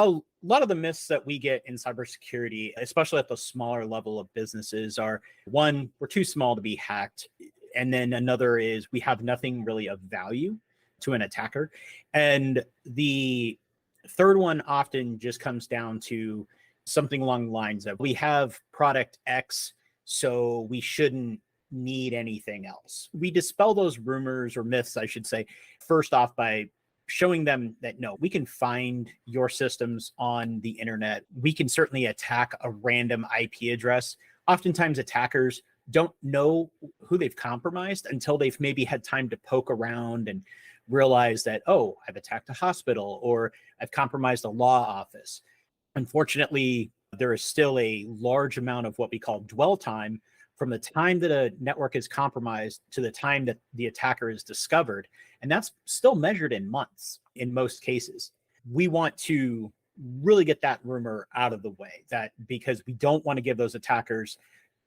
A lot of the myths that we get in cybersecurity, especially at the smaller level of businesses, are one, we're too small to be hacked. And then another is we have nothing really of value to an attacker. And the third one often just comes down to something along the lines of we have product X, so we shouldn't need anything else. We dispel those rumors or myths, I should say, first off by showing them that no, we can find your systems on the internet. We can certainly attack a random IP address. Oftentimes attackers don't know who they've compromised until they've maybe had time to poke around and realize that, oh, I've attacked a hospital or I've compromised a law office. Unfortunately, there is still a large amount of what we call dwell time from the time that a network is compromised to the time that the attacker is discovered. And that's still measured in months in most cases. We want to really get that rumor out of the way, that because we don't want to give those attackers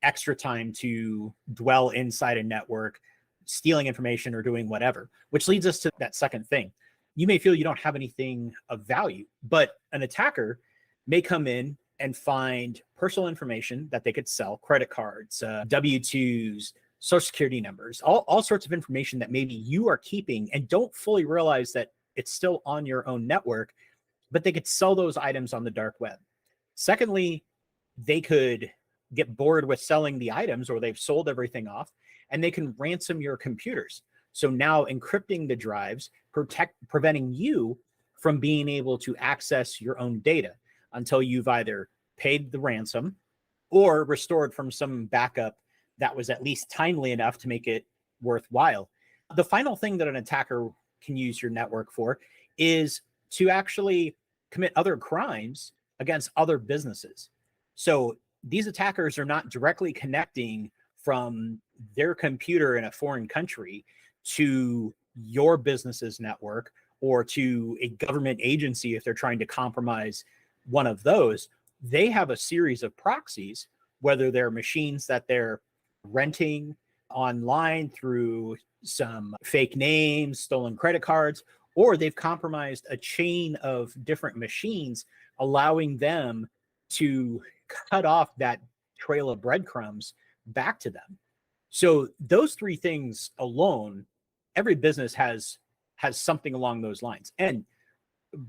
extra time to dwell inside a network, stealing information or doing whatever, which leads us to that second thing. You may feel you don't have anything of value, but an attacker may come in and find personal information that they could sell, credit cards, W-2s, social security numbers, all sorts of information that maybe you are keeping and don't fully realize that it's still on your own network, but they could sell those items on the dark web. Secondly, they could get bored with selling the items, or they've sold everything off, and they can ransom your computers. So now encrypting the drives, preventing you from being able to access your own data until you've either paid the ransom or restored from some backup that was at least timely enough to make it worthwhile. The final thing that an attacker can use your network for is to actually commit other crimes against other businesses. So these attackers are not directly connecting from their computer in a foreign country to your business's network or to a government agency if they're trying to compromise one of those. They have a series of proxies, whether they're machines that they're renting online through some fake names, stolen credit cards, or they've compromised a chain of different machines, allowing them to cut off that trail of breadcrumbs back to them. So those three things alone, every business has something along those lines. And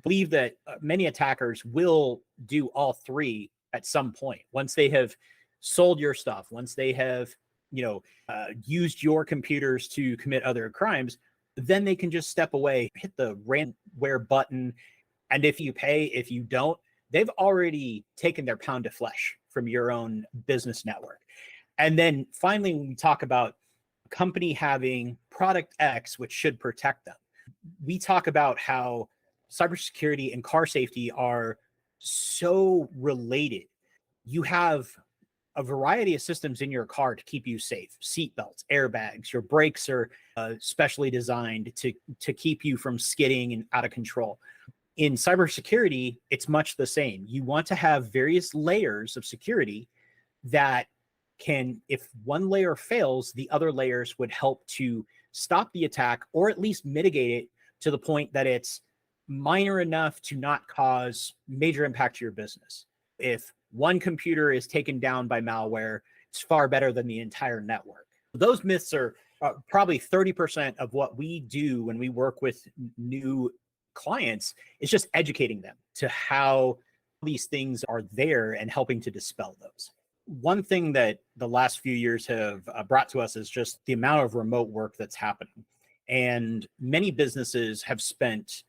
believe that many attackers will do all three at some point. Once they have sold your stuff, once they have, used your computers to commit other crimes, then they can just step away, hit the ransomware button. And if you pay, if you don't, they've already taken their pound of flesh from your own business network. And then finally, when we talk about a company having product X, which should protect them, we talk about how cybersecurity and car safety are so related. You have a variety of systems in your car to keep you safe: seatbelts, airbags. Your brakes are specially designed to keep you from skidding and out of control. In cybersecurity, it's much the same. You want to have various layers of security that can, if one layer fails, the other layers would help to stop the attack or at least mitigate it to the point that it's minor enough to not cause major impact to your business. If one computer is taken down by malware, it's far better than the entire network. Those myths are probably 30% of what we do when we work with new clients. Is just educating them to how these things are there and helping to dispel those. One thing that the last few years have brought to us is just the amount of remote work that's happening. And many businesses have spent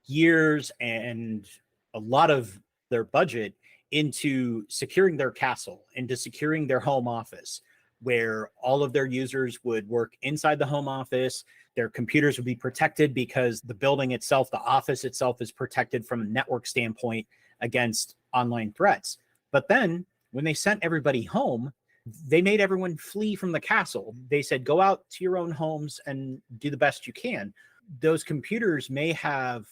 years and a lot of their budget into securing their castle, into securing their home office, where all of their users would work inside the home office. Their computers would be protected because the building itself, the office itself, is protected from a network standpoint against online threats. But then when they sent everybody home, they made everyone flee from the castle. They said, go out to your own homes and do the best you can. Those computers may have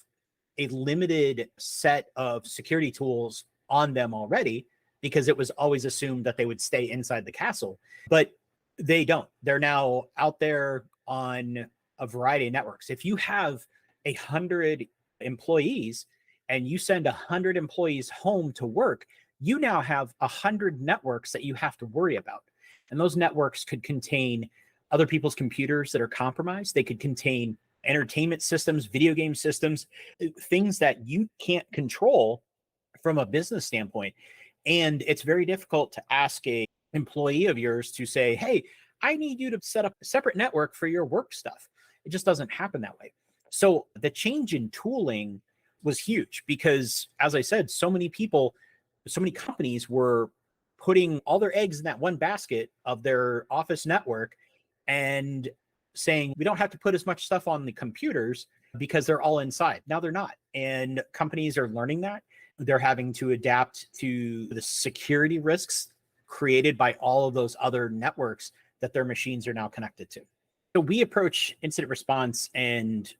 a limited set of security tools on them already because it was always assumed that they would stay inside the castle, but they don't. They're now out there on a variety of networks. If you have 100 employees and you send 100 employees home to work, you now have 100 networks that you have to worry about. And those networks could contain other people's computers that are compromised. They could contain entertainment systems, video game systems, things that you can't control from a business standpoint. And it's very difficult to ask a employee of yours to say, hey, I need you to set up a separate network for your work stuff. It just doesn't happen that way. So the change in tooling was huge because, as I said, so many people, so many companies were putting all their eggs in that one basket of their office network and saying, we don't have to put as much stuff on the computers because they're all inside. Now they're not. And companies are learning that. They're having to adapt to the security risks created by all of those other networks that their machines are now connected to. So we approach incident response and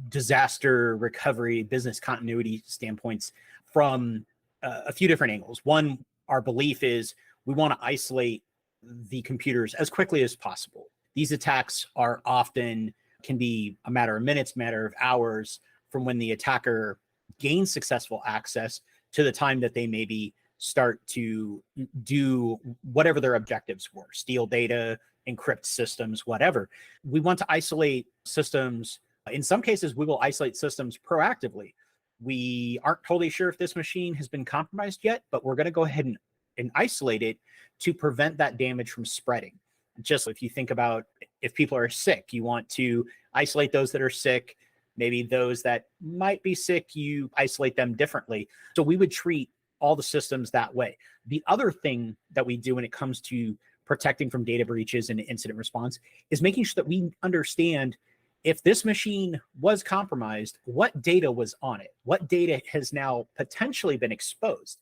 disaster recovery, business continuity standpoints from a few different angles. One, our belief is we want to isolate the computers as quickly as possible. These attacks are often can be a matter of minutes, matter of hours from when the attacker gains successful access to the time that they maybe start to do whatever their objectives were, steal data, encrypt systems, whatever. We want to isolate systems. In some cases, we will isolate systems proactively. We aren't totally sure if this machine has been compromised yet, but we're going to go ahead and isolate it to prevent that damage from spreading. Just if you think about if people are sick, you want to isolate those that are sick. Maybe those that might be sick, you isolate them differently. So we would treat all the systems that way. The other thing that we do when it comes to protecting from data breaches and incident response is making sure that we understand if this machine was compromised, what data was on it? What data has now potentially been exposed?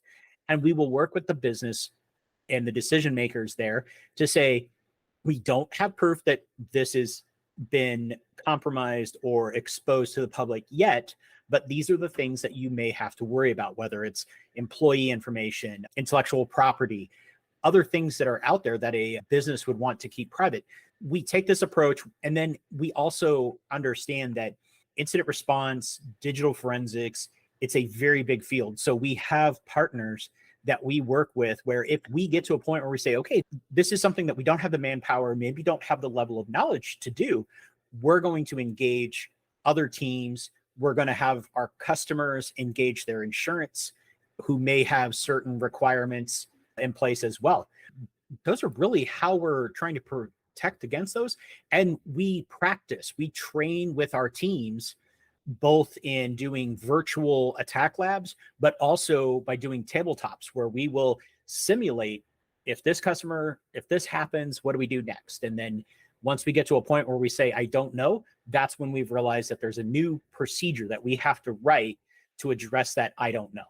And we will work with the business and the decision makers there to say, we don't have proof that this has been compromised or exposed to the public yet, but these are the things that you may have to worry about, whether it's employee information, intellectual property, other things that are out there that a business would want to keep private. We take this approach, and then we also understand that incident response, digital forensics, it's a very big field. So we have partners that we work with where if we get to a point where we say, okay, this is something that we don't have the manpower, maybe don't have the level of knowledge to do, we're going to engage other teams. We're going to have our customers engage their insurance who may have certain requirements in place as well. Those are really how we're trying to protect against those. And we practice, we train with our teams, both in doing virtual attack labs, but also by doing tabletops where we will simulate if this happens, what do we do next? And then once we get to a point where we say, I don't know, that's when we've realized that there's a new procedure that we have to write to address that I don't know.